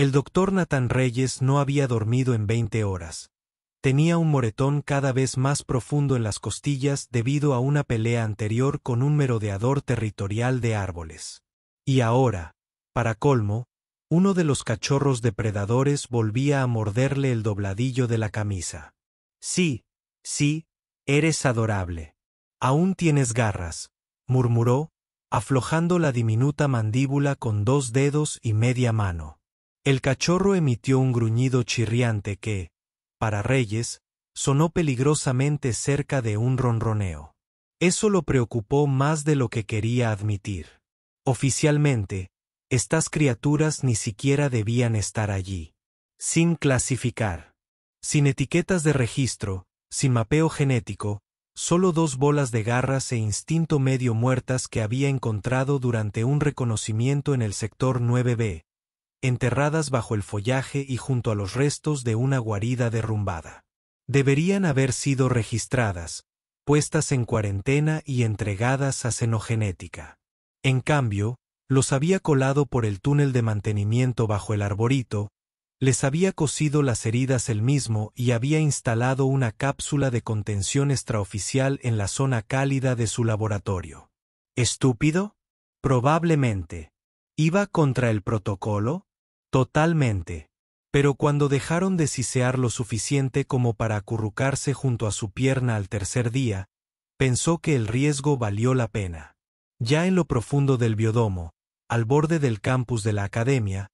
El doctor Nathan Reyes no había dormido en 20 horas. Tenía un moretón cada vez más profundo en las costillas debido a una pelea anterior con un merodeador territorial de árboles. Y ahora, para colmo, uno de los cachorros depredadores volvía a morderle el dobladillo de la camisa. Sí, eres adorable. Aún tienes garras, murmuró, aflojando la diminuta mandíbula con 2 dedos y media mano. El cachorro emitió un gruñido chirriante que, para Reyes, sonó peligrosamente cerca de un ronroneo. Eso lo preocupó más de lo que quería admitir. Oficialmente, estas criaturas ni siquiera debían estar allí. Sin clasificar. Sin etiquetas de registro, sin mapeo genético, solo 2 bolas de garras e instinto medio muertas que había encontrado durante un reconocimiento en el sector 9B, enterradas bajo el follaje y junto a los restos de una guarida derrumbada. Deberían haber sido registradas, puestas en cuarentena y entregadas a xenogenética. En cambio, los había colado por el túnel de mantenimiento bajo el arborito, les había cosido las heridas él mismo y había instalado una cápsula de contención extraoficial en la zona cálida de su laboratorio. ¿Estúpido? Probablemente. ¿Iba contra el protocolo? Totalmente. Pero cuando dejaron de sisear lo suficiente como para acurrucarse junto a su pierna al tercer día, pensó que el riesgo valió la pena. Ya en lo profundo del biodomo, al borde del campus de la academia,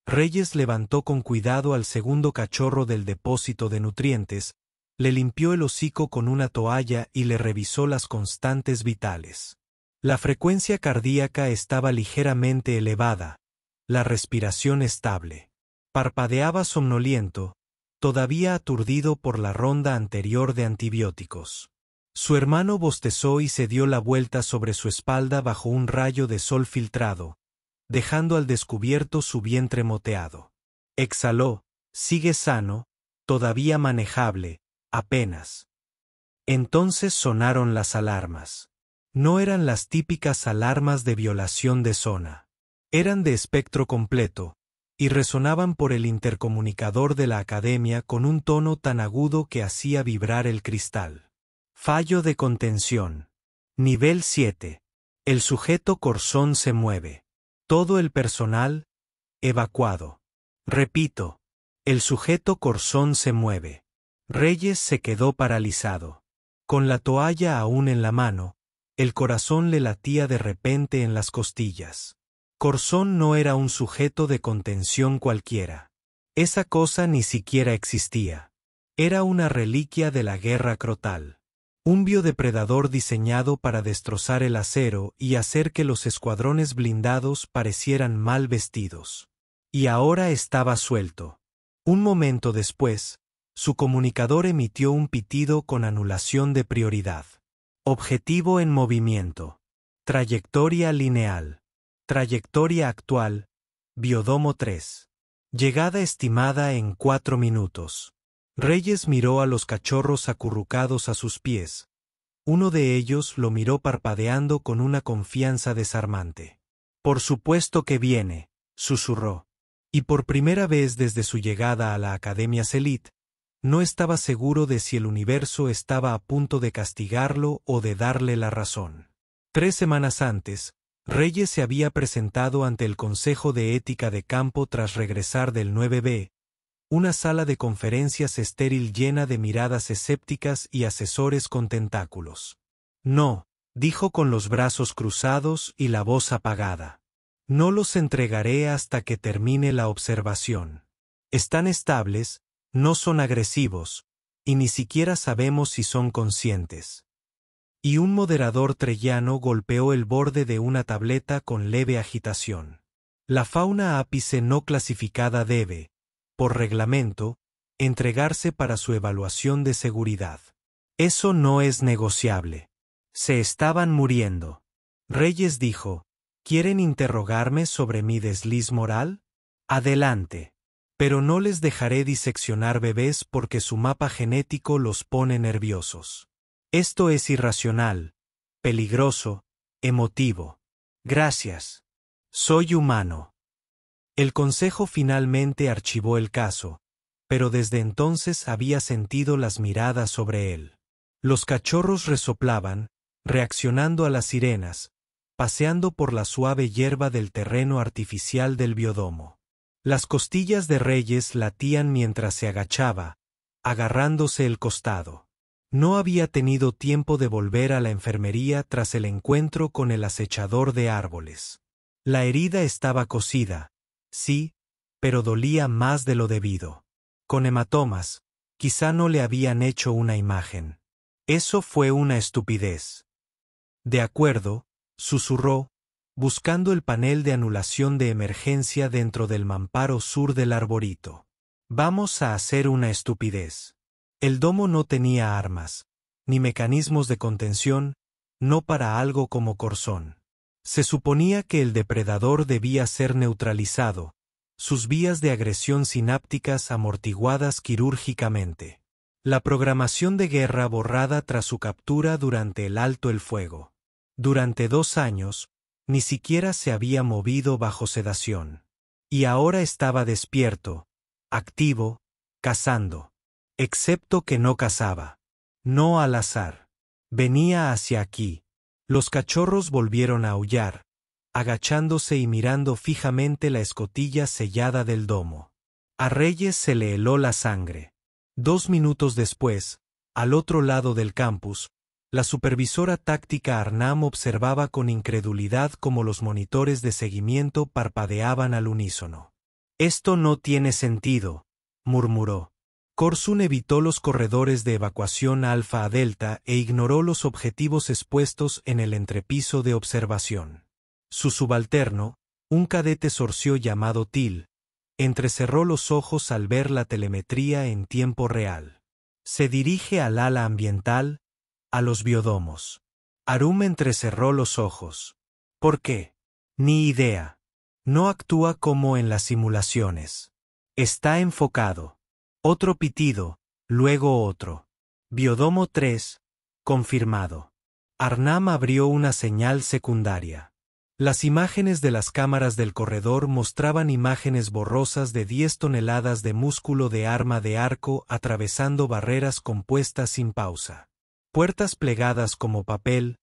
Reyes levantó con cuidado al segundo cachorro del depósito de nutrientes, le limpió el hocico con una toalla y le revisó las constantes vitales. La frecuencia cardíaca estaba ligeramente elevada, la respiración estable. Parpadeaba somnoliento, todavía aturdido por la ronda anterior de antibióticos. Su hermano bostezó y se dio la vuelta sobre su espalda bajo un rayo de sol filtrado, dejando al descubierto su vientre moteado. Exhaló, sigue sano, todavía manejable, apenas. Entonces sonaron las alarmas. No eran las típicas alarmas de violación de zona. Eran de espectro completo, y resonaban por el intercomunicador de la academia con un tono tan agudo que hacía vibrar el cristal. Fallo de contención. Nivel 7. El sujeto Corzón se mueve. Todo el personal, evacuado. Repito, el sujeto Corzón se mueve. Reyes se quedó paralizado. Con la toalla aún en la mano, el corazón le latía de repente en las costillas. Corzón no era un sujeto de contención cualquiera. Esa cosa ni siquiera existía. Era una reliquia de la guerra crotal. Un biodepredador diseñado para destrozar el acero y hacer que los escuadrones blindados parecieran mal vestidos. Y ahora estaba suelto. Un momento después, su comunicador emitió un pitido con anulación de prioridad. Objetivo en movimiento. Trayectoria lineal. Trayectoria actual. Biodomo 3. Llegada estimada en 4 minutos. Reyes miró a los cachorros acurrucados a sus pies. Uno de ellos lo miró parpadeando con una confianza desarmante. Por supuesto que viene, susurró. Y por primera vez desde su llegada a la Academia Selith, no estaba seguro de si el universo estaba a punto de castigarlo o de darle la razón. 3 semanas antes, Reyes se había presentado ante el Consejo de Ética de Campo tras regresar del 9B, una sala de conferencias estéril llena de miradas escépticas y asesores con tentáculos. No, dijo con los brazos cruzados y la voz apagada. No los entregaré hasta que termine la observación. Están estables, no son agresivos, y ni siquiera sabemos si son conscientes. Y un moderador trellano golpeó el borde de una tableta con leve agitación. La fauna ápice no clasificada debe, por reglamento, entregarse para su evaluación de seguridad. Eso no es negociable. Se estaban muriendo. Reyes dijo, ¿quieren interrogarme sobre mi desliz moral? Adelante. Pero no les dejaré diseccionar bebés porque su mapa genético los pone nerviosos. Esto es irracional, peligroso, emotivo. Gracias. Soy humano. El consejo finalmente archivó el caso, pero desde entonces había sentido las miradas sobre él. Los cachorros resoplaban, reaccionando a las sirenas, paseando por la suave hierba del terreno artificial del biodomo. Las costillas de Reyes latían mientras se agachaba, agarrándose el costado. No había tenido tiempo de volver a la enfermería tras el encuentro con el acechador de árboles. La herida estaba cosida, sí, pero dolía más de lo debido. Con hematomas, quizá no le habían hecho una imagen. Eso fue una estupidez. De acuerdo, susurró, buscando el panel de anulación de emergencia dentro del mamparo sur del arborito. Vamos a hacer una estupidez. El domo no tenía armas, ni mecanismos de contención, no para algo como Corzón. Se suponía que el depredador debía ser neutralizado, sus vías de agresión sinápticas amortiguadas quirúrgicamente. La programación de guerra borrada tras su captura durante el alto el fuego. Durante 2 años, ni siquiera se había movido bajo sedación. Y ahora estaba despierto, activo, cazando. Excepto que no cazaba. No al azar. Venía hacia aquí. Los cachorros volvieron a aullar, agachándose y mirando fijamente la escotilla sellada del domo. A Reyes se le heló la sangre. 2 minutos después, al otro lado del campus, la supervisora táctica Arnam observaba con incredulidad cómo los monitores de seguimiento parpadeaban al unísono. «Esto no tiene sentido», murmuró. Corzón evitó los corredores de evacuación alfa a delta e ignoró los objetivos expuestos en el entrepiso de observación. Su subalterno, un cadete sorcio llamado Till, entrecerró los ojos al ver la telemetría en tiempo real. Se dirige al ala ambiental, a los biodomos. Arum entrecerró los ojos. ¿Por qué? Ni idea. No actúa como en las simulaciones. Está enfocado. Otro pitido, luego otro. Biodomo 3, confirmado. Arnam abrió una señal secundaria. Las imágenes de las cámaras del corredor mostraban imágenes borrosas de 10 toneladas de músculo de arma de arco atravesando barreras compuestas sin pausa. Puertas plegadas como papel,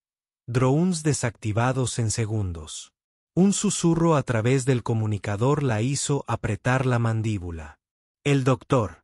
drones desactivados en segundos. Un susurro a través del comunicador la hizo apretar la mandíbula. El doctor.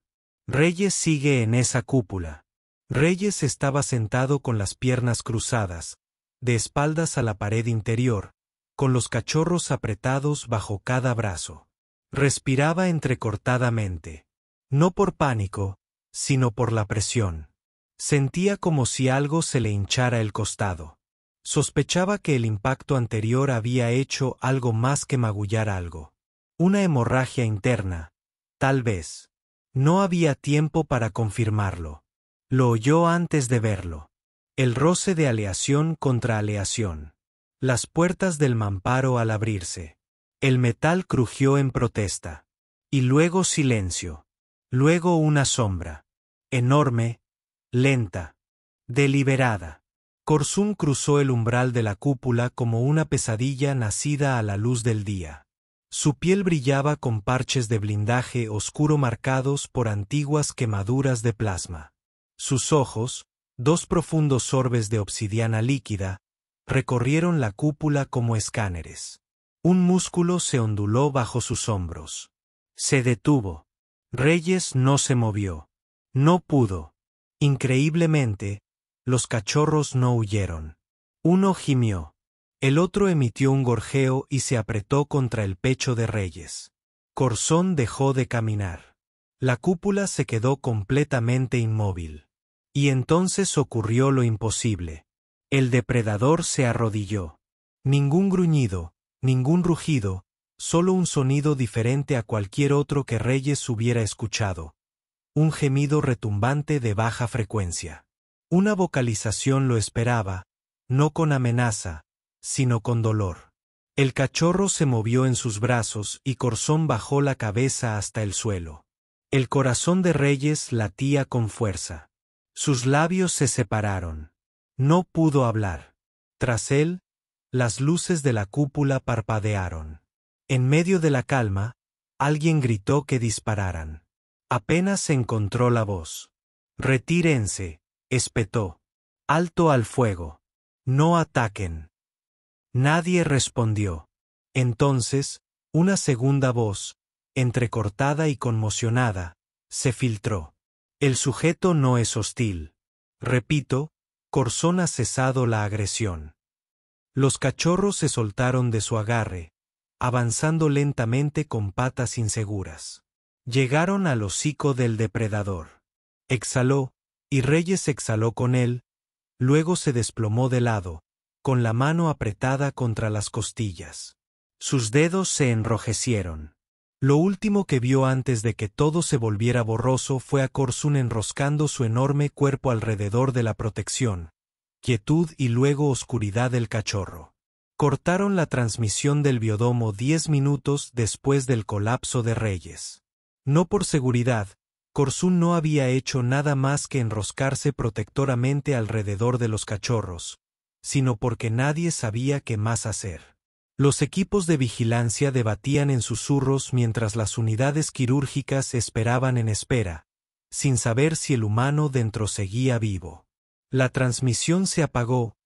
Reyes sigue en esa cúpula. Reyes estaba sentado con las piernas cruzadas, de espaldas a la pared interior, con los cachorros apretados bajo cada brazo. Respiraba entrecortadamente. No por pánico, sino por la presión. Sentía como si algo se le hinchara el costado. Sospechaba que el impacto anterior había hecho algo más que magullar algo. Una hemorragia interna, tal vez. No había tiempo para confirmarlo. Lo oyó antes de verlo. El roce de aleación contra aleación. Las puertas del mamparo al abrirse. El metal crujió en protesta. Y luego silencio. Luego una sombra. Enorme, lenta, deliberada. Corzón cruzó el umbral de la cúpula como una pesadilla nacida a la luz del día. Su piel brillaba con parches de blindaje oscuro marcados por antiguas quemaduras de plasma. Sus ojos, 2 profundos orbes de obsidiana líquida, recorrieron la cúpula como escáneres. Un músculo se onduló bajo sus hombros. Se detuvo. Reyes no se movió. No pudo. Increíblemente, los cachorros no huyeron. Uno gimió. El otro emitió un gorjeo y se apretó contra el pecho de Reyes. Corzón dejó de caminar. La cúpula se quedó completamente inmóvil. Y entonces ocurrió lo imposible. El depredador se arrodilló. Ningún gruñido, ningún rugido, solo un sonido diferente a cualquier otro que Reyes hubiera escuchado. Un gemido retumbante de baja frecuencia. Una vocalización lo esperaba, no con amenaza, sino con dolor. El cachorro se movió en sus brazos y Corzón bajó la cabeza hasta el suelo. El corazón de Reyes latía con fuerza. Sus labios se separaron. No pudo hablar. Tras él, las luces de la cúpula parpadearon. En medio de la calma, Alguien gritó que dispararan. Apenas se encontró la voz. «Retírense», espetó. «Alto al fuego. No ataquen». Nadie respondió. Entonces, una segunda voz, entrecortada y conmocionada, se filtró. «El sujeto no es hostil. Repito, Corzón ha cesado la agresión». Los cachorros se soltaron de su agarre, avanzando lentamente con patas inseguras. Llegaron al hocico del depredador. Exhaló, y Reyes exhaló con él, luego se desplomó de lado, con la mano apretada contra las costillas. Sus dedos se enrojecieron. Lo último que vio antes de que todo se volviera borroso fue a Corzón enroscando su enorme cuerpo alrededor de la protección, quietud y luego oscuridad del cachorro. Cortaron la transmisión del biodomo 10 minutos después del colapso de Reyes. No por seguridad, Corzón no había hecho nada más que enroscarse protectoramente alrededor de los cachorros, sino porque nadie sabía qué más hacer. Los equipos de vigilancia debatían en susurros mientras las unidades quirúrgicas esperaban en espera, sin saber si el humano dentro seguía vivo. La transmisión se apagó,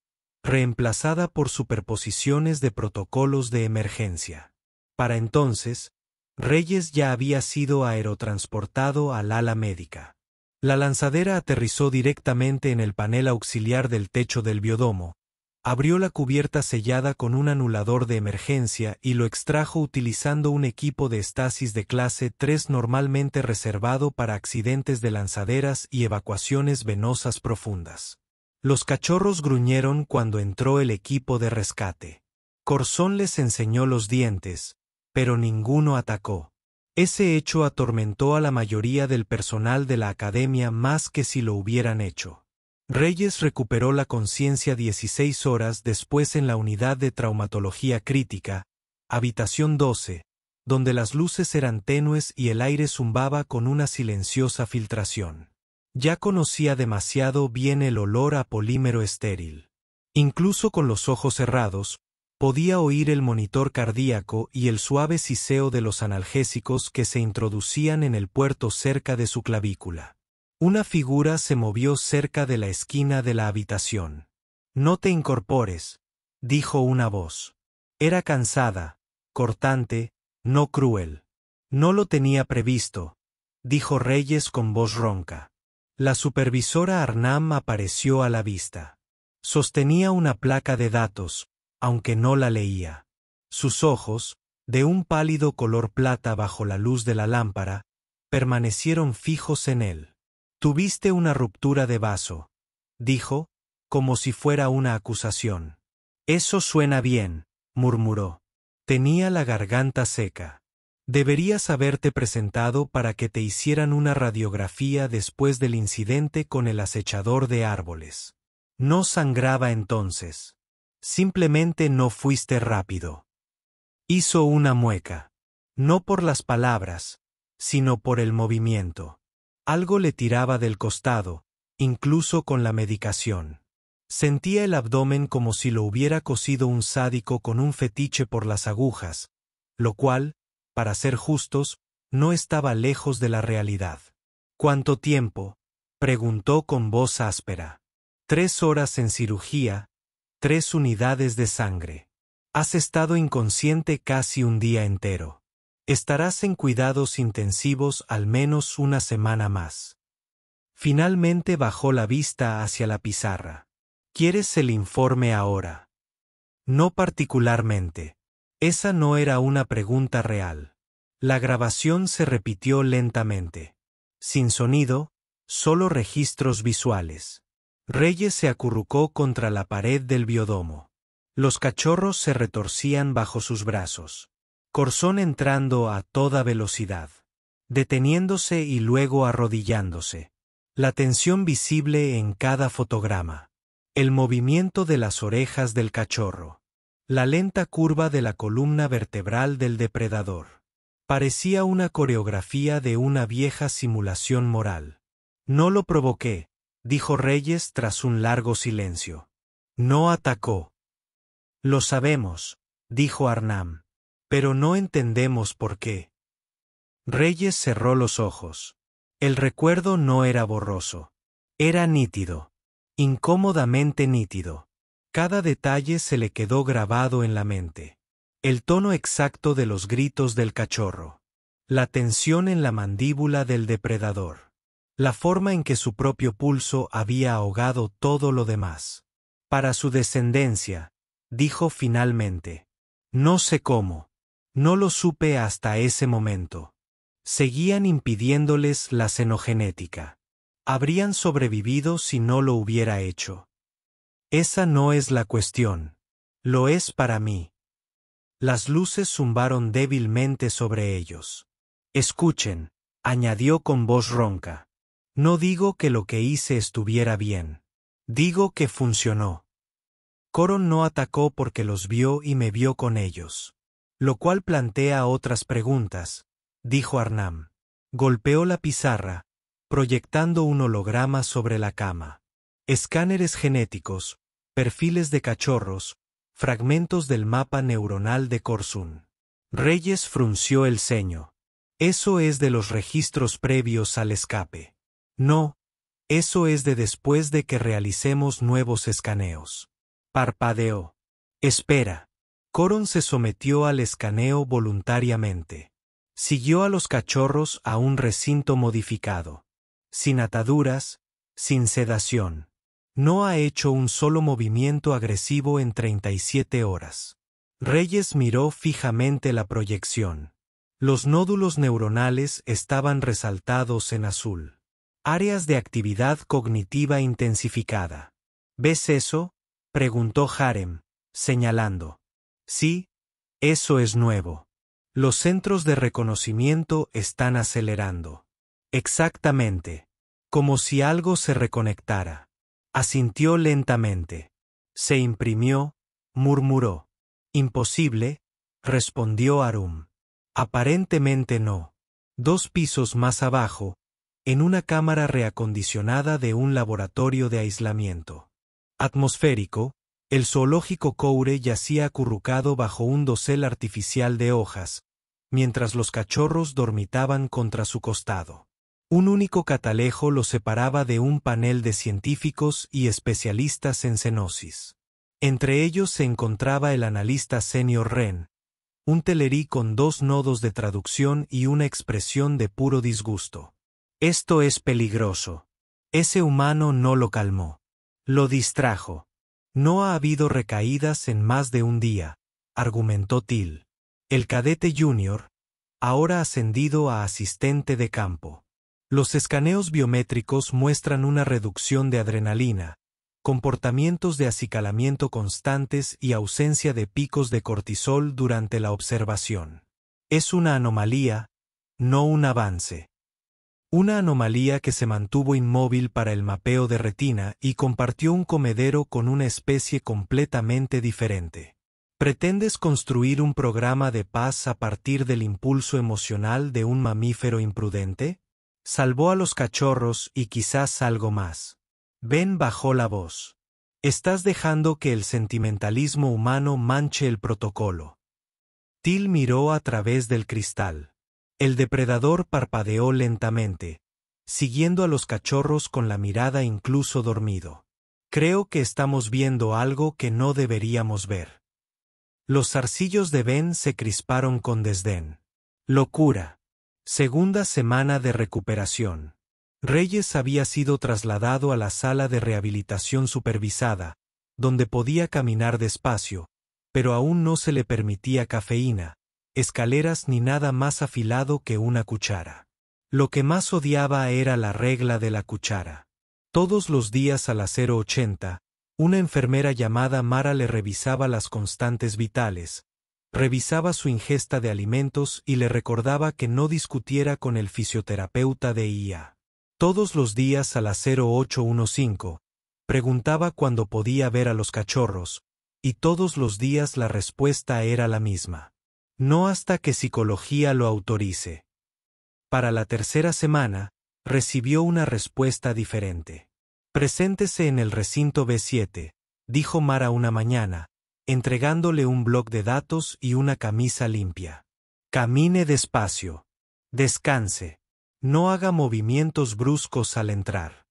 reemplazada por superposiciones de protocolos de emergencia. Para entonces, Reyes ya había sido aerotransportado al ala médica. La lanzadera aterrizó directamente en el panel auxiliar del techo del biodomo, abrió la cubierta sellada con un anulador de emergencia y lo extrajo utilizando un equipo de estasis de clase 3 normalmente reservado para accidentes de lanzaderas y evacuaciones venosas profundas. Los cachorros gruñeron cuando entró el equipo de rescate. Corzón les enseñó los dientes, pero ninguno atacó. Ese hecho atormentó a la mayoría del personal de la academia más que si lo hubieran hecho. Reyes recuperó la conciencia 16 horas después en la unidad de traumatología crítica, habitación 12, donde las luces eran tenues y el aire zumbaba con una silenciosa filtración. Ya conocía demasiado bien el olor a polímero estéril. Incluso con los ojos cerrados, podía oír el monitor cardíaco y el suave siseo de los analgésicos que se introducían en el puerto cerca de su clavícula. Una figura se movió cerca de la esquina de la habitación. «No te incorpores», dijo una voz. Era cansada, cortante, no cruel. «No lo tenía previsto», dijo Reyes con voz ronca. La supervisora Arnam apareció a la vista. Sostenía una placa de datos, aunque no la leía. Sus ojos, de un pálido color plata bajo la luz de la lámpara, permanecieron fijos en él. «Tuviste una ruptura de vaso», dijo, como si fuera una acusación. «Eso suena bien», murmuró. Tenía la garganta seca. «Deberías haberte presentado para que te hicieran una radiografía después del incidente con el acechador de árboles. No sangraba entonces. Simplemente no fuiste rápido». Hizo una mueca. No por las palabras, sino por el movimiento. Algo le tiraba del costado, incluso con la medicación. Sentía el abdomen como si lo hubiera cosido un sádico con un fetiche por las agujas, lo cual, para ser justos, no estaba lejos de la realidad. «¿Cuánto tiempo?», preguntó con voz áspera. «3 horas en cirugía, 3 unidades de sangre. Has estado inconsciente casi un día entero. Estarás en cuidados intensivos al menos una semana más». Finalmente bajó la vista hacia la pizarra. «¿Quieres el informe ahora?». «No particularmente». Esa no era una pregunta real. La grabación se repitió lentamente. Sin sonido, solo registros visuales. Reyes se acurrucó contra la pared del biodomo. Los cachorros se retorcían bajo sus brazos. Corzón entrando a toda velocidad. Deteniéndose y luego arrodillándose. La tensión visible en cada fotograma. El movimiento de las orejas del cachorro. La lenta curva de la columna vertebral del depredador. Parecía una coreografía de una vieja simulación moral. «No lo provoqué», dijo Reyes tras un largo silencio. «No atacó». «Lo sabemos», dijo Arnam. «Pero no entendemos por qué». Reyes cerró los ojos. El recuerdo no era borroso. Era nítido. Incómodamente nítido. Cada detalle se le quedó grabado en la mente. El tono exacto de los gritos del cachorro. La tensión en la mandíbula del depredador. La forma en que su propio pulso había ahogado todo lo demás. Para su descendencia, dijo finalmente. No sé cómo. No lo supe hasta ese momento. Seguían impidiéndoles la xenogenética. Habrían sobrevivido si no lo hubiera hecho. Esa no es la cuestión. Lo es para mí. Las luces zumbaron débilmente sobre ellos. Escuchen, añadió con voz ronca. No digo que lo que hice estuviera bien. Digo que funcionó. Coron no atacó porque los vio y me vio con ellos. Lo cual plantea otras preguntas, dijo Arnam. Golpeó la pizarra, proyectando un holograma sobre la cama. Escáneres genéticos, perfiles de cachorros, fragmentos del mapa neuronal de Corsun. Reyes frunció el ceño. Eso es de los registros previos al escape. No, eso es de después de que realicemos nuevos escaneos. Parpadeó. Espera. Coron se sometió al escaneo voluntariamente. Siguió a los cachorros a un recinto modificado. Sin ataduras, sin sedación. No ha hecho un solo movimiento agresivo en 37 horas. Reyes miró fijamente la proyección. Los nódulos neuronales estaban resaltados en azul. Áreas de actividad cognitiva intensificada. ¿Ves eso?, preguntó Harem, señalando. Sí, eso es nuevo. Los centros de reconocimiento están acelerando. Exactamente. Como si algo se reconectara. Asintió lentamente. Se imprimió, murmuró. Imposible, respondió Arum. Aparentemente no. 2 pisos más abajo, en una cámara reacondicionada de un laboratorio de aislamiento atmosférico, el zoológico Coure yacía acurrucado bajo un dosel artificial de hojas, mientras los cachorros dormitaban contra su costado. Un único catalejo los separaba de un panel de científicos y especialistas en cenosis. Entre ellos se encontraba el analista senior Ren, un telerí con 2 nodos de traducción y una expresión de puro disgusto. Esto es peligroso. Ese humano no lo calmó. Lo distrajo. No ha habido recaídas en más de un día, argumentó Till. El cadete junior, ahora ascendido a asistente de campo. Los escaneos biométricos muestran una reducción de adrenalina, comportamientos de acicalamiento constantes y ausencia de picos de cortisol durante la observación. Es una anomalía, no un avance. Una anomalía que se mantuvo inmóvil para el mapeo de retina y compartió un comedero con una especie completamente diferente. ¿Pretendes construir un programa de paz a partir del impulso emocional de un mamífero imprudente? Salvó a los cachorros y quizás algo más. Ben bajó la voz. Estás dejando que el sentimentalismo humano manche el protocolo. Till miró a través del cristal. El depredador parpadeó lentamente, siguiendo a los cachorros con la mirada incluso dormido. Creo que estamos viendo algo que no deberíamos ver. Los zarcillos de Ben se crisparon con desdén. Locura. Segunda semana de recuperación. Reyes había sido trasladado a la sala de rehabilitación supervisada, donde podía caminar despacio, pero aún no se le permitía cafeína, escaleras ni nada más afilado que una cuchara. Lo que más odiaba era la regla de la cuchara. Todos los días a las 0:80, una enfermera llamada Mara le revisaba las constantes vitales, revisaba su ingesta de alimentos y le recordaba que no discutiera con el fisioterapeuta de IA. Todos los días a las 08:15, preguntaba cuándo podía ver a los cachorros, y todos los días la respuesta era la misma. No hasta que psicología lo autorice. Para la tercera semana, recibió una respuesta diferente. Preséntese en el recinto B7, dijo Mara una mañana, entregándole un bloc de datos y una camisa limpia. Camine despacio. Descanse. No haga movimientos bruscos al entrar.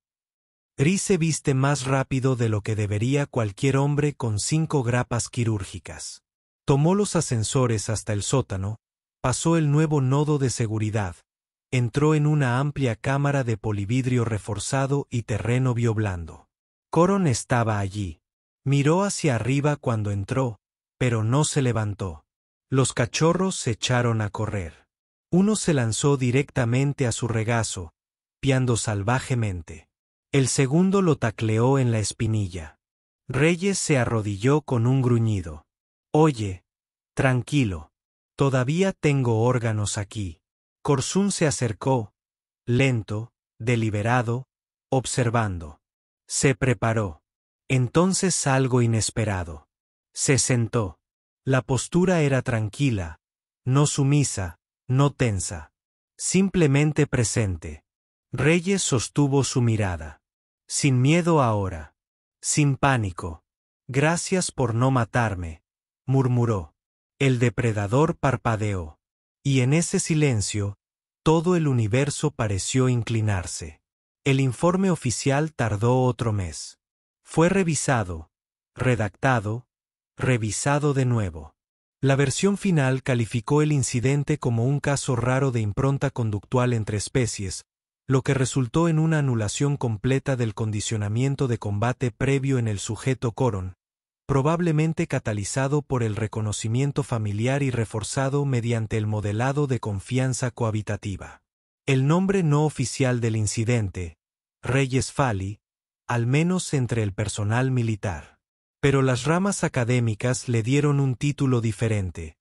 Ri se viste más rápido de lo que debería cualquier hombre con 5 grapas quirúrgicas. Tomó los ascensores hasta el sótano, pasó el nuevo nodo de seguridad, entró en una amplia cámara de polividrio reforzado y terreno bioblando. Coron estaba allí. Miró hacia arriba cuando entró, pero no se levantó. Los cachorros se echaron a correr. Uno se lanzó directamente a su regazo, piando salvajemente. El segundo lo tacleó en la espinilla. Reyes se arrodilló con un gruñido. Oye, tranquilo. Todavía tengo órganos aquí. Corsun se acercó, lento, deliberado, observando. Se preparó. Entonces algo inesperado. Se sentó. La postura era tranquila, no sumisa, no tensa. Simplemente presente. Reyes sostuvo su mirada. Sin miedo ahora. Sin pánico. Gracias por no matarme, murmuró. El depredador parpadeó. Y en ese silencio, todo el universo pareció inclinarse. El informe oficial tardó otro mes. Fue revisado, redactado, revisado de nuevo. La versión final calificó el incidente como un caso raro de impronta conductual entre especies, lo que resultó en una anulación completa del condicionamiento de combate previo en el sujeto Coron, probablemente catalizado por el reconocimiento familiar y reforzado mediante el modelado de confianza cohabitativa. El nombre no oficial del incidente, Reyes Fali, al menos entre el personal militar. Pero las ramas académicas le dieron un título diferente: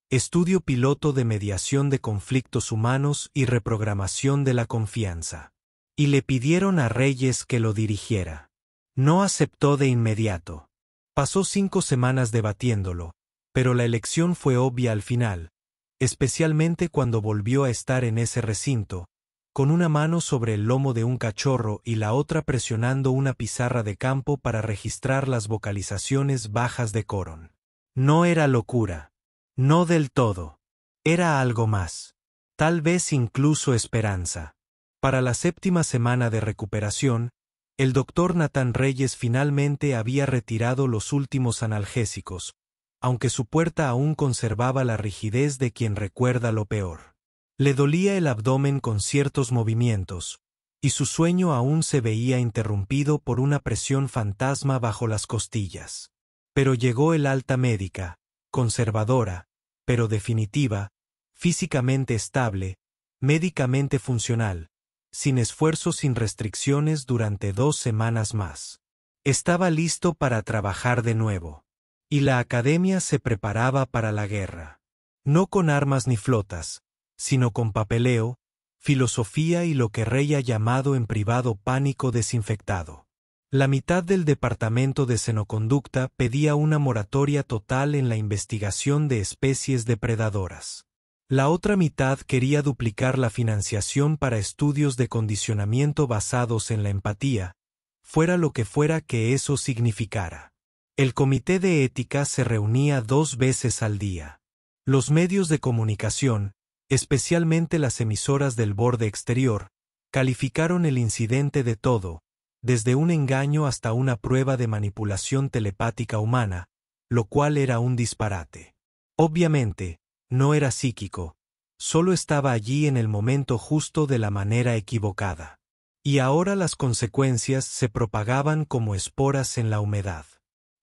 Estudio Piloto de Mediación de Conflictos Humanos y Reprogramación de la Confianza. Y le pidieron a Reyes que lo dirigiera. No aceptó de inmediato. Pasó 5 semanas debatiéndolo, pero la elección fue obvia al final, especialmente cuando volvió a estar en ese recinto, con una mano sobre el lomo de un cachorro y la otra presionando una pizarra de campo para registrar las vocalizaciones bajas de Coron. No era locura. No del todo. Era algo más. Tal vez incluso esperanza. Para la 7ª semana de recuperación, el doctor Nathan Reyes finalmente había retirado los últimos analgésicos, aunque su puerta aún conservaba la rigidez de quien recuerda lo peor. Le dolía el abdomen con ciertos movimientos, y su sueño aún se veía interrumpido por una presión fantasma bajo las costillas. Pero llegó el alta médica, conservadora, pero definitiva, físicamente estable, médicamente funcional, sin esfuerzos, sin restricciones durante 2 semanas más. Estaba listo para trabajar de nuevo. Y la academia se preparaba para la guerra. No con armas ni flotas, sino con papeleo, filosofía y lo que Rey ha llamado en privado pánico desinfectado. La mitad del departamento de xenoconducta pedía una moratoria total en la investigación de especies depredadoras. La otra mitad quería duplicar la financiación para estudios de condicionamiento basados en la empatía, fuera lo que fuera que eso significara. El comité de ética se reunía 2 veces al día. Los medios de comunicación, especialmente las emisoras del borde exterior, calificaron el incidente de todo, desde un engaño hasta una prueba de manipulación telepática humana, lo cual era un disparate. Obviamente, no era psíquico, solo estaba allí en el momento justo de la manera equivocada. Y ahora las consecuencias se propagaban como esporas en la humedad.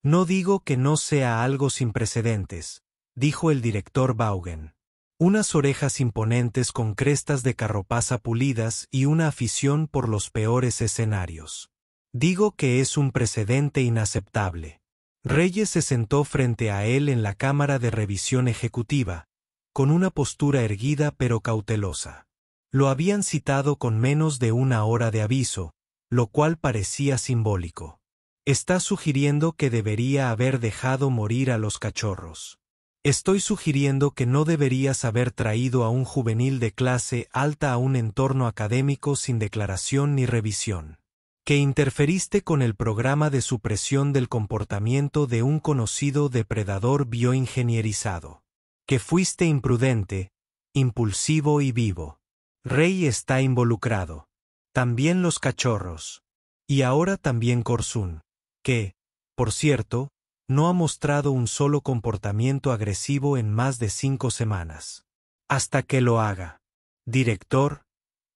No digo que no sea algo sin precedentes, dijo el director Vaughan. Unas orejas imponentes con crestas de carropaza pulidas y una afición por los peores escenarios. Digo que es un precedente inaceptable. Reyes se sentó frente a él en la cámara de revisión ejecutiva, con una postura erguida pero cautelosa. Lo habían citado con menos de 1 hora de aviso, lo cual parecía simbólico. Está sugiriendo que debería haber dejado morir a los cachorros. Estoy sugiriendo que no deberías haber traído a un juvenil de clase alta a un entorno académico sin declaración ni revisión. Que interferiste con el programa de supresión del comportamiento de un conocido depredador bioingenierizado. Que fuiste imprudente, impulsivo y vivo. Rey está involucrado. También los cachorros. Y ahora también Corsun, que, por cierto, no ha mostrado un solo comportamiento agresivo en más de 5 semanas. Hasta que lo haga. Director.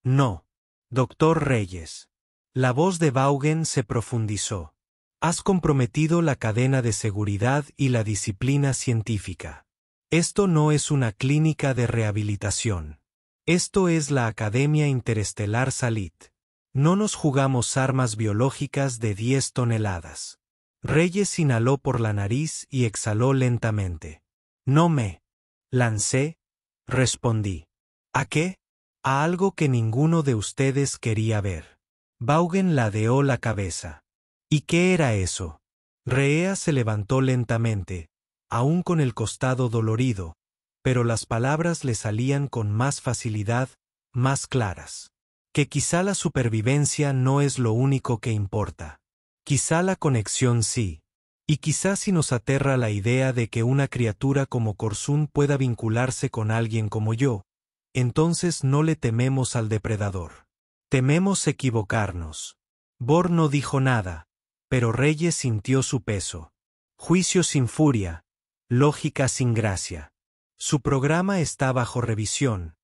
No. Doctor Reyes. La voz de Vaughan se profundizó. Has comprometido la cadena de seguridad y la disciplina científica. Esto no es una clínica de rehabilitación. Esto es la Academia Interestelar Salit. No nos jugamos armas biológicas de 10 toneladas. Reyes inhaló por la nariz y exhaló lentamente. No me lancé, respondí. ¿A qué? A algo que ninguno de ustedes quería ver. Vaughan ladeó la cabeza. ¿Y qué era eso? Rhea se levantó lentamente, aún con el costado dolorido, pero las palabras le salían con más facilidad, más claras. Que quizá la supervivencia no es lo único que importa. Quizá la conexión sí. Y quizá si nos aterra la idea de que una criatura como Corsun pueda vincularse con alguien como yo, entonces no le tememos al depredador. Tememos equivocarnos. Bor no dijo nada, pero Reyes sintió su peso. Juicio sin furia, lógica sin gracia. Su programa está bajo revisión,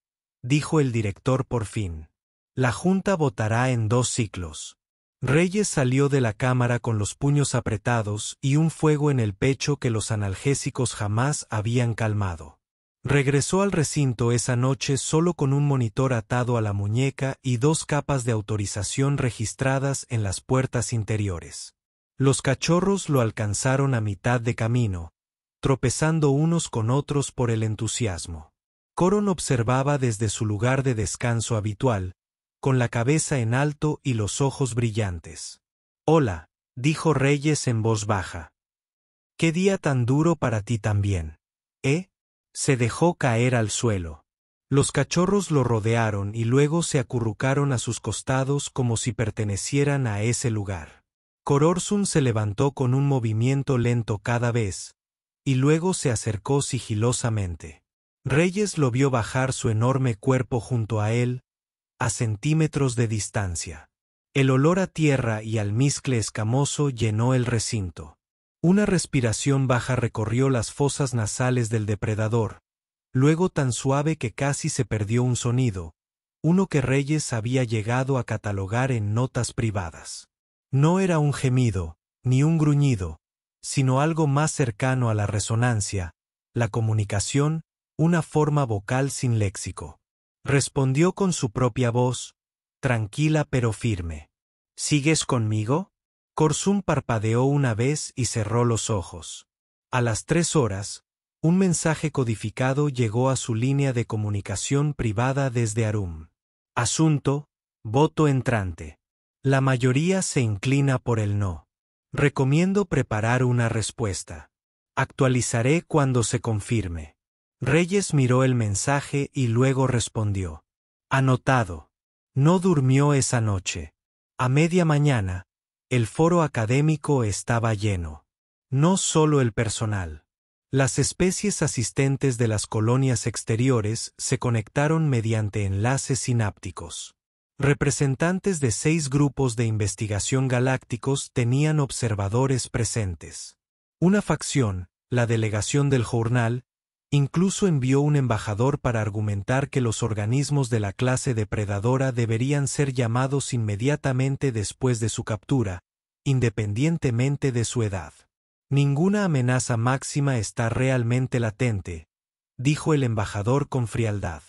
dijo el director por fin. La Junta votará en 2 ciclos. Reyes salió de la cámara con los puños apretados y un fuego en el pecho que los analgésicos jamás habían calmado. Regresó al recinto esa noche solo con un monitor atado a la muñeca y 2 capas de autorización registradas en las puertas interiores. Los cachorros lo alcanzaron a mitad de camino, tropezando unos con otros por el entusiasmo. Coron observaba desde su lugar de descanso habitual, con la cabeza en alto y los ojos brillantes. Hola, dijo Reyes en voz baja. ¿Qué día tan duro para ti también? Se dejó caer al suelo. Los cachorros lo rodearon y luego se acurrucaron a sus costados como si pertenecieran a ese lugar. Cororsun se levantó con un movimiento lento cada vez, y luego se acercó sigilosamente. Reyes lo vio bajar su enorme cuerpo junto a él, a centímetros de distancia. El olor a tierra y almizcle escamoso llenó el recinto. Una respiración baja recorrió las fosas nasales del depredador, luego tan suave que casi se perdió un sonido, uno que Reyes había llegado a catalogar en notas privadas. No era un gemido, ni un gruñido, sino algo más cercano a la resonancia, la comunicación, una forma vocal sin léxico. Respondió con su propia voz, tranquila pero firme. ¿Sigues conmigo? Corsun parpadeó una vez y cerró los ojos. A las 3 horas, un mensaje codificado llegó a su línea de comunicación privada desde Arum. Asunto, voto entrante. La mayoría se inclina por el no. Recomiendo preparar una respuesta. Actualizaré cuando se confirme. Reyes miró el mensaje y luego respondió. Anotado. No durmió esa noche. A media mañana, el foro académico estaba lleno. No solo el personal. Las especies asistentes de las colonias exteriores se conectaron mediante enlaces sinápticos. Representantes de 6 grupos de investigación galácticos tenían observadores presentes. Una facción, la delegación del Journal, incluso envió un embajador para argumentar que los organismos de la clase depredadora deberían ser llamados inmediatamente después de su captura, independientemente de su edad. Ninguna amenaza máxima está realmente latente, dijo el embajador con frialdad.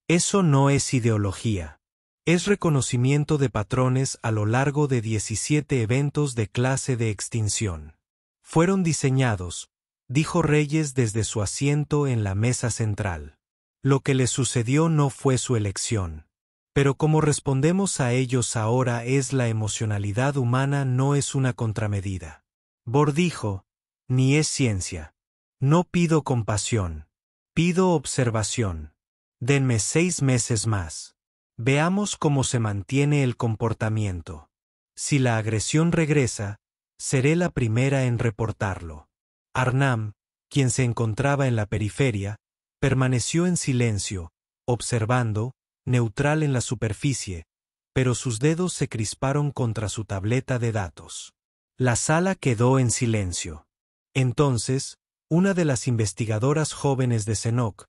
Eso no es ideología. Es reconocimiento de patrones a lo largo de 17 eventos de clase de extinción. Fueron diseñados, dijo Reyes desde su asiento en la mesa central. Lo que le sucedió no fue su elección. Pero como respondemos a ellos ahora es la emocionalidad humana, no es una contramedida. Bor dijo, ni es ciencia. No pido compasión. Pido observación. Denme 6 meses más. Veamos cómo se mantiene el comportamiento. Si la agresión regresa, seré la primera en reportarlo. Arnam, quien se encontraba en la periferia, permaneció en silencio, observando, neutral en la superficie, pero sus dedos se crisparon contra su tableta de datos. La sala quedó en silencio. Entonces, una de las investigadoras jóvenes de CENOC,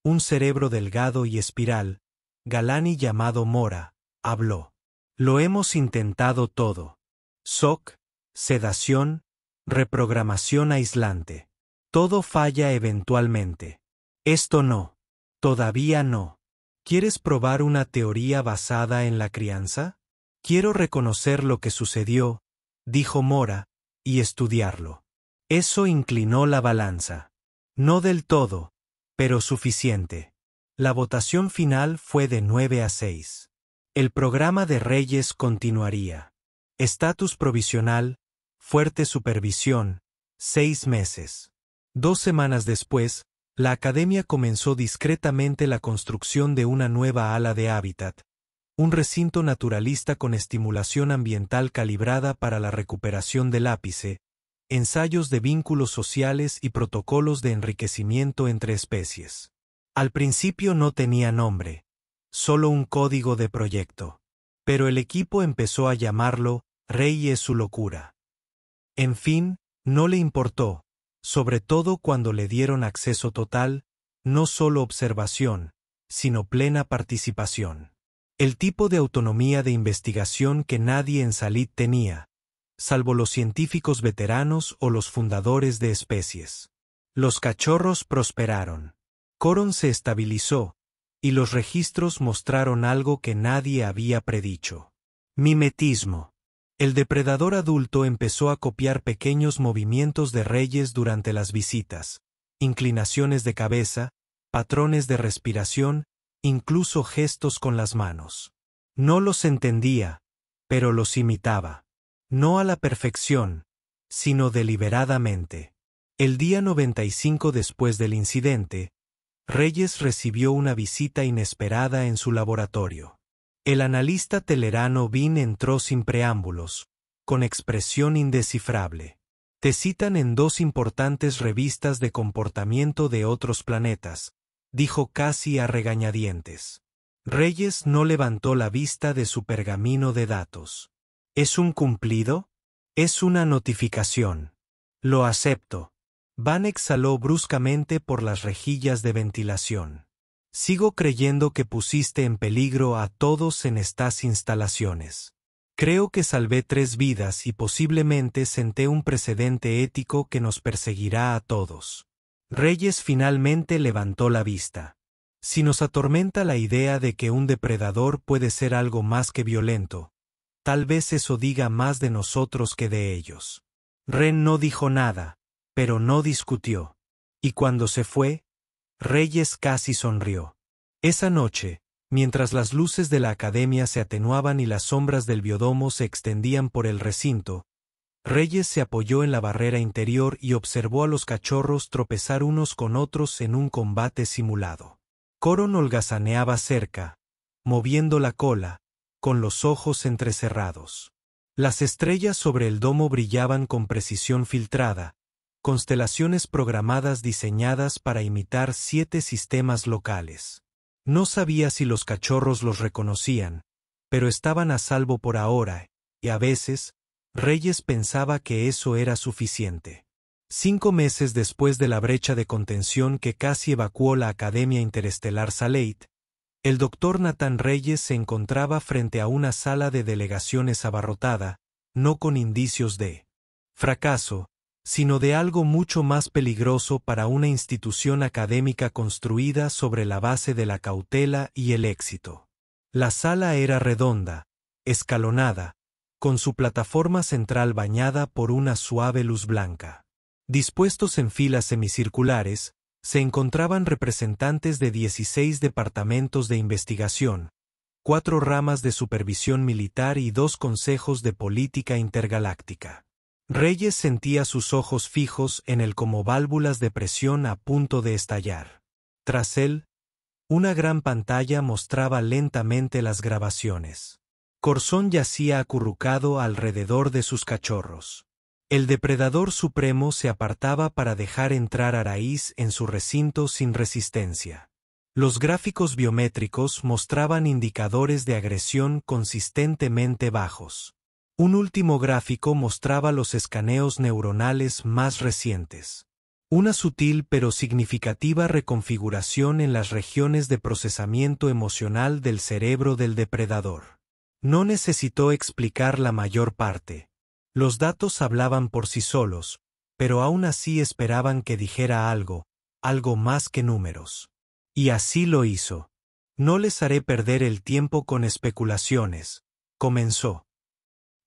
un cerebro delgado y espiral, Galani llamado Mora, habló. Lo hemos intentado todo. SOC, sedación, reprogramación aislante. Todo falla eventualmente. Esto no. Todavía no. ¿Quieres probar una teoría basada en la crianza? Quiero reconocer lo que sucedió, dijo Mora, y estudiarlo. Eso inclinó la balanza. No del todo, pero suficiente. La votación final fue de 9-6. El programa de Reyes continuaría. Estatus provisional, fuerte supervisión, 6 meses. 2 semanas después, la Academia comenzó discretamente la construcción de una nueva ala de hábitat, un recinto naturalista con estimulación ambiental calibrada para la recuperación del ápice, ensayos de vínculos sociales y protocolos de enriquecimiento entre especies. Al principio no tenía nombre, solo un código de proyecto. Pero el equipo empezó a llamarlo Rey es su locura. En fin, no le importó, sobre todo cuando le dieron acceso total, no solo observación, sino plena participación. El tipo de autonomía de investigación que nadie en Salit tenía, salvo los científicos veteranos o los fundadores de especies. Los cachorros prosperaron. Coron se estabilizó, y los registros mostraron algo que nadie había predicho. Mimetismo. El depredador adulto empezó a copiar pequeños movimientos de Reyes durante las visitas, inclinaciones de cabeza, patrones de respiración, incluso gestos con las manos. No los entendía, pero los imitaba. No a la perfección, sino deliberadamente. El día 95 después del incidente, Reyes recibió una visita inesperada en su laboratorio. El analista telerano Bean entró sin preámbulos, con expresión indescifrable. Te citan en 2 importantes revistas de comportamiento de otros planetas, dijo casi a regañadientes. Reyes no levantó la vista de su pergamino de datos. ¿Es un cumplido? Es una notificación. Lo acepto. Van exhaló bruscamente por las rejillas de ventilación. Sigo creyendo que pusiste en peligro a todos en estas instalaciones. Creo que salvé 3 vidas y posiblemente senté un precedente ético que nos perseguirá a todos. Reyes finalmente levantó la vista. Si nos atormenta la idea de que un depredador puede ser algo más que violento, tal vez eso diga más de nosotros que de ellos. Ren no dijo nada, pero no discutió. Y cuando se fue, Reyes casi sonrió. Esa noche, mientras las luces de la academia se atenuaban y las sombras del biodomo se extendían por el recinto, Reyes se apoyó en la barrera interior y observó a los cachorros tropezar unos con otros en un combate simulado. Coron holgazaneaba cerca, moviendo la cola, con los ojos entrecerrados. Las estrellas sobre el domo brillaban con precisión filtrada, constelaciones programadas diseñadas para imitar 7 sistemas locales. No sabía si los cachorros los reconocían, pero estaban a salvo por ahora, y a veces, Reyes pensaba que eso era suficiente. 5 meses después de la brecha de contención que casi evacuó la Academia Interestelar Salate, el Dr. Nathan Reyes se encontraba frente a una sala de delegaciones abarrotada, no con indicios de fracaso, sino de algo mucho más peligroso para una institución académica construida sobre la base de la cautela y el éxito. La sala era redonda, escalonada, con su plataforma central bañada por una suave luz blanca. Dispuestos en filas semicirculares, se encontraban representantes de 16 departamentos de investigación, 4 ramas de supervisión militar y 2 consejos de política intergaláctica. Reyes sentía sus ojos fijos en él como válvulas de presión a punto de estallar. Tras él, una gran pantalla mostraba lentamente las grabaciones. Corzón yacía acurrucado alrededor de sus cachorros. El depredador supremo se apartaba para dejar entrar a Raíz en su recinto sin resistencia. Los gráficos biométricos mostraban indicadores de agresión consistentemente bajos. Un último gráfico mostraba los escaneos neuronales más recientes. Una sutil pero significativa reconfiguración en las regiones de procesamiento emocional del cerebro del depredador. No necesitó explicar la mayor parte. Los datos hablaban por sí solos, pero aún así esperaban que dijera algo más que números. Y así lo hizo. No les haré perder el tiempo con especulaciones, comenzó.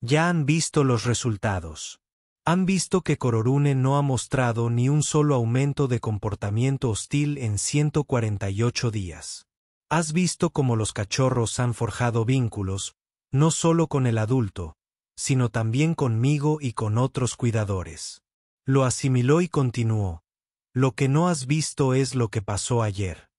Ya han visto los resultados. Han visto que Kororune no ha mostrado ni un solo aumento de comportamiento hostil en 148 días. Has visto cómo los cachorros han forjado vínculos, no solo con el adulto, sino también conmigo y con otros cuidadores. Lo asimiló y continuó. Lo que no has visto es lo que pasó ayer.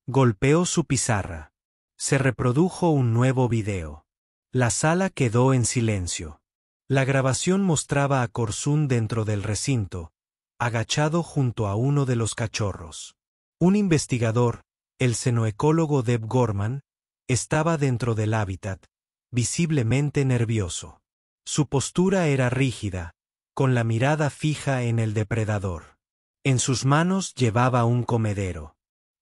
Golpeó su pizarra. Se reprodujo un nuevo video. La sala quedó en silencio. La grabación mostraba a Korsun dentro del recinto, agachado junto a uno de los cachorros. Un investigador, el xenoecólogo Deb Gorman, estaba dentro del hábitat, visiblemente nervioso. Su postura era rígida, con la mirada fija en el depredador. En sus manos llevaba un comedero.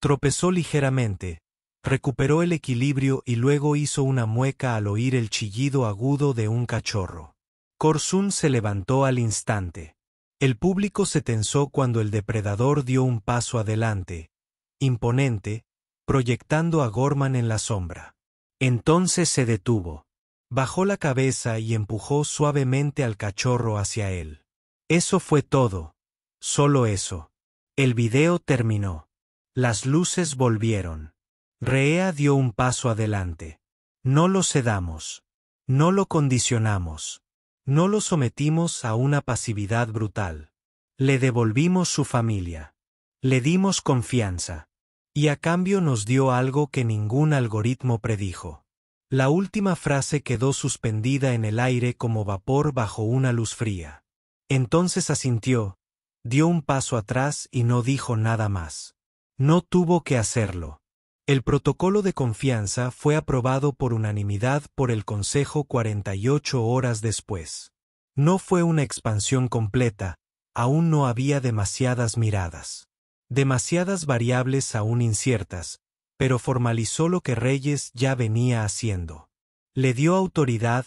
Tropezó ligeramente, recuperó el equilibrio y luego hizo una mueca al oír el chillido agudo de un cachorro. Korsun se levantó al instante. El público se tensó cuando el depredador dio un paso adelante, imponente, proyectando a Gorman en la sombra. Entonces se detuvo. Bajó la cabeza y empujó suavemente al cachorro hacia él. Eso fue todo. Solo eso. El video terminó. Las luces volvieron. Rhea dio un paso adelante. No lo sedamos. No lo condicionamos. No lo sometimos a una pasividad brutal. Le devolvimos su familia. Le dimos confianza. Y a cambio nos dio algo que ningún algoritmo predijo. La última frase quedó suspendida en el aire como vapor bajo una luz fría. Entonces asintió, dio un paso atrás y no dijo nada más. No tuvo que hacerlo. El protocolo de confianza fue aprobado por unanimidad por el Consejo 48 horas después. No fue una expansión completa, aún no había demasiadas miradas. Demasiadas variables aún inciertas, pero formalizó lo que Reyes ya venía haciendo. Le dio autoridad,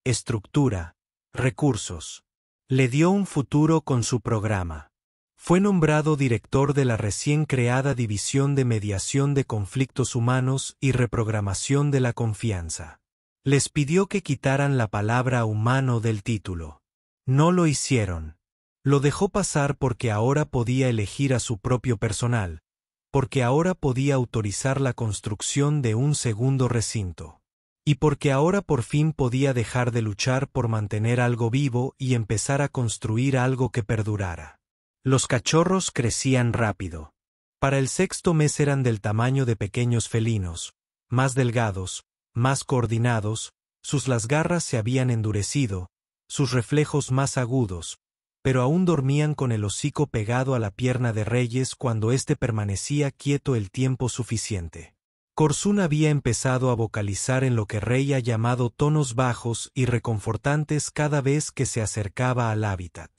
estructura, recursos. Le dio un futuro con su programa. Fue nombrado director de la recién creada División de Mediación de Conflictos Humanos y Reprogramación de la Confianza. Les pidió que quitaran la palabra humano del título. No lo hicieron. Lo dejó pasar porque ahora podía elegir a su propio personal, porque ahora podía autorizar la construcción de un segundo recinto. Y porque ahora por fin podía dejar de luchar por mantener algo vivo y empezar a construir algo que perdurara. Los cachorros crecían rápido. Para el sexto mes eran del tamaño de pequeños felinos, más delgados, más coordinados, sus las garras se habían endurecido, sus reflejos más agudos, pero aún dormían con el hocico pegado a la pierna de Reyes cuando éste permanecía quieto el tiempo suficiente. Korsun había empezado a vocalizar en lo que Rey ha llamado tonos bajos y reconfortantes cada vez que se acercaba al hábitat.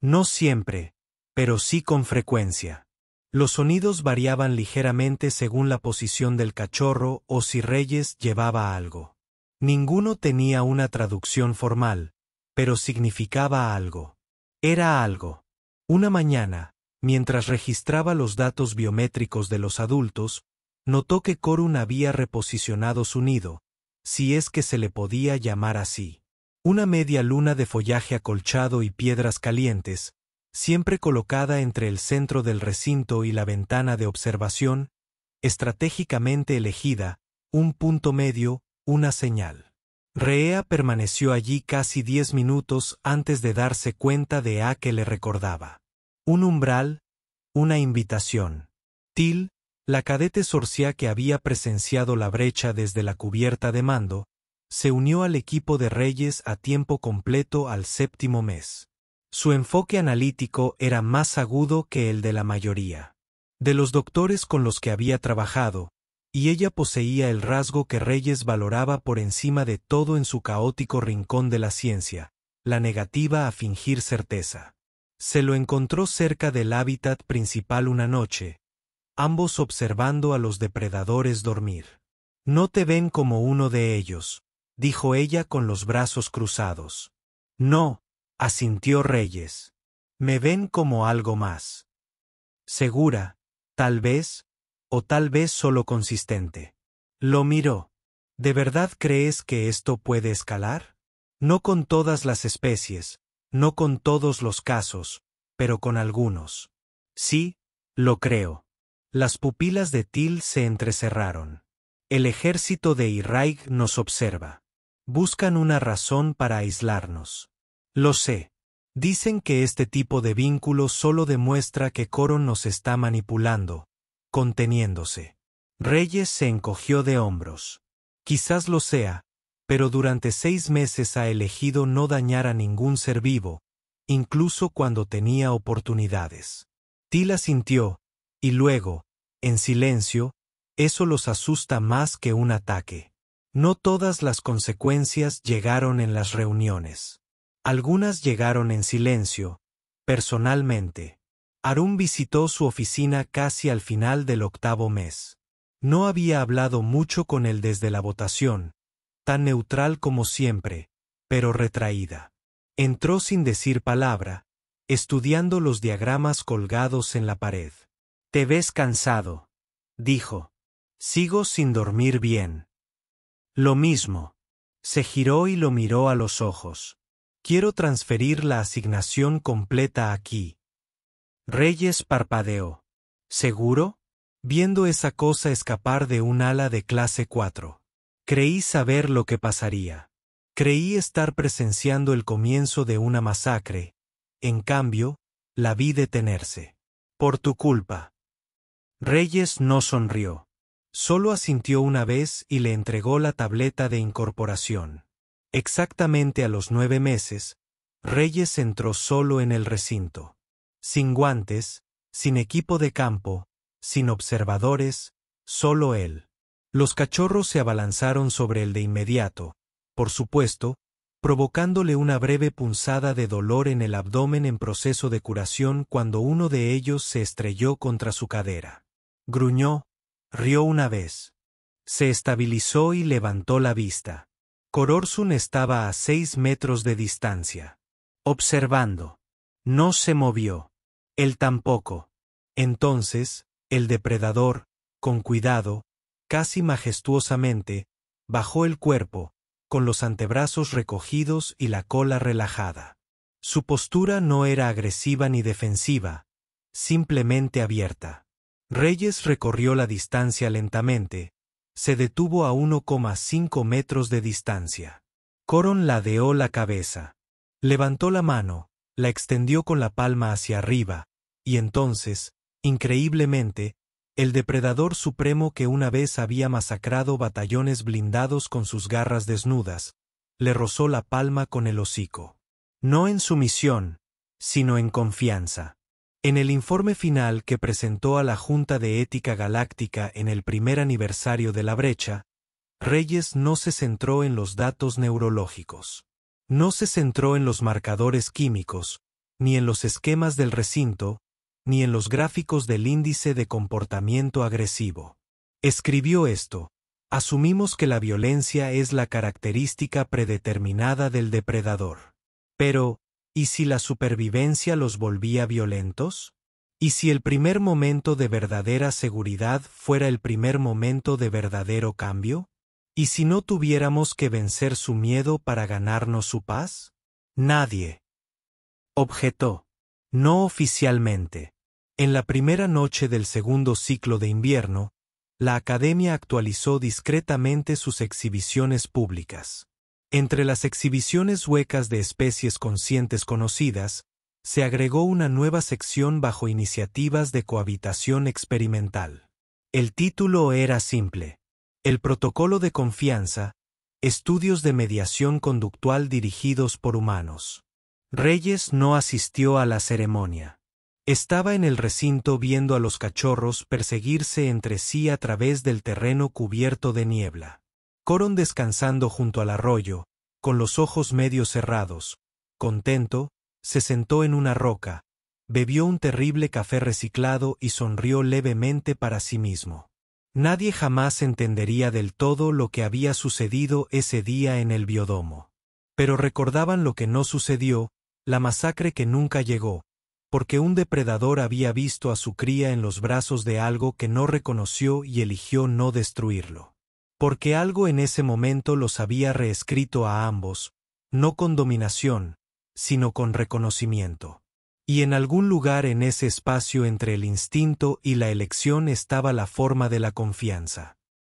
No siempre, pero sí con frecuencia. Los sonidos variaban ligeramente según la posición del cachorro o si Reyes llevaba algo. Ninguno tenía una traducción formal, pero significaba algo. Era algo. Una mañana, mientras registraba los datos biométricos de los adultos, notó que Korun había reposicionado su nido, si es que se le podía llamar así. Una media luna de follaje acolchado y piedras calientes, siempre colocada entre el centro del recinto y la ventana de observación, estratégicamente elegida, un punto medio, una señal. Rhea permaneció allí casi 10 minutos antes de darse cuenta de a que le recordaba. Un umbral, una invitación. Til, la cadete sorcia que había presenciado la brecha desde la cubierta de mando, se unió al equipo de Reyes a tiempo completo al séptimo mes. Su enfoque analítico era más agudo que el de la mayoría. de los doctores con los que había trabajado, y ella poseía el rasgo que Reyes valoraba por encima de todo en su caótico rincón de la ciencia, la negativa a fingir certeza. Se lo encontró cerca del hábitat principal una noche, ambos observando a los depredadores dormir. «No te ven como uno de ellos», dijo ella con los brazos cruzados. «No», asintió Reyes. «Me ven como algo más. Segura, tal vez, o tal vez solo consistente». Lo miró. «¿De verdad crees que esto puede escalar? No con todas las especies, no con todos los casos, pero con algunos». «Sí, lo creo». Las pupilas de Till se entrecerraron. «El ejército de Irraig nos observa. Buscan una razón para aislarnos». «Lo sé. Dicen que este tipo de vínculo solo demuestra que Coron nos está manipulando, conteniéndose». Reyes se encogió de hombros. «Quizás lo sea, pero durante 6 meses ha elegido no dañar a ningún ser vivo, incluso cuando tenía oportunidades». Till asintió, y luego, en silencio, «Eso los asusta más que un ataque». No todas las consecuencias llegaron en las reuniones. Algunas llegaron en silencio, personalmente. Harun visitó su oficina casi al final del 8º mes. No había hablado mucho con él desde la votación, tan neutral como siempre, pero retraída. Entró sin decir palabra, estudiando los diagramas colgados en la pared. «Te ves cansado», dijo. «Sigo sin dormir bien». «Lo mismo». Se giró y lo miró a los ojos. «Quiero transferir la asignación completa aquí». Reyes parpadeó. «¿Seguro?» Viendo esa cosa escapar de un ala de clase 4. Creí saber lo que pasaría. Creí estar presenciando el comienzo de una masacre. En cambio, la vi detenerse. «Por tu culpa». Reyes no sonrió. Solo asintió una vez y le entregó la tableta de incorporación. Exactamente a los 9 meses, Reyes entró solo en el recinto. Sin guantes, sin equipo de campo, sin observadores, solo él. Los cachorros se abalanzaron sobre él de inmediato, por supuesto, provocándole una breve punzada de dolor en el abdomen en proceso de curación cuando uno de ellos se estrelló contra su cadera. Gruñó, rió una vez. Se estabilizó y levantó la vista. Cororsun estaba a 6 metros de distancia. Observando. No se movió. Él tampoco. Entonces, el depredador, con cuidado, casi majestuosamente, bajó el cuerpo, con los antebrazos recogidos y la cola relajada. Su postura no era agresiva ni defensiva, simplemente abierta. Reyes recorrió la distancia lentamente, se detuvo a 1,5 metros de distancia. Coron ladeó la cabeza. Levantó la mano, la extendió con la palma hacia arriba, y entonces, increíblemente, el depredador supremo que una vez había masacrado batallones blindados con sus garras desnudas, le rozó la palma con el hocico. No en sumisión, sino en confianza. En el informe final que presentó a la Junta de Ética Galáctica en el primer aniversario de la brecha, Reyes no se centró en los datos neurológicos. No se centró en los marcadores químicos, ni en los esquemas del recinto, ni en los gráficos del índice de comportamiento agresivo. Escribió esto: asumimos que la violencia es la característica predeterminada del depredador. Pero, ¿y si la supervivencia los volvía violentos? ¿Y si el primer momento de verdadera seguridad fuera el primer momento de verdadero cambio? ¿Y si no tuviéramos que vencer su miedo para ganarnos su paz? Nadie objetó. No oficialmente. En la primera noche del segundo ciclo de invierno, la Academia actualizó discretamente sus exhibiciones públicas. Entre las exhibiciones huecas de especies conscientes conocidas, se agregó una nueva sección bajo iniciativas de cohabitación experimental. El título era simple: El protocolo de confianza, estudios de mediación conductual dirigidos por humanos. Reyes no asistió a la ceremonia. Estaba en el recinto viendo a los cachorros perseguirse entre sí a través del terreno cubierto de niebla. Coron, descansando junto al arroyo, con los ojos medio cerrados, contento, se sentó en una roca, bebió un terrible café reciclado y sonrió levemente para sí mismo. Nadie jamás entendería del todo lo que había sucedido ese día en el biodomo. Pero recordaban lo que no sucedió, la masacre que nunca llegó, porque un depredador había visto a su cría en los brazos de algo que no reconoció y eligió no destruirlo. Porque algo en ese momento los había reescrito a ambos, no con dominación, sino con reconocimiento. Y en algún lugar en ese espacio entre el instinto y la elección estaba la forma de la confianza.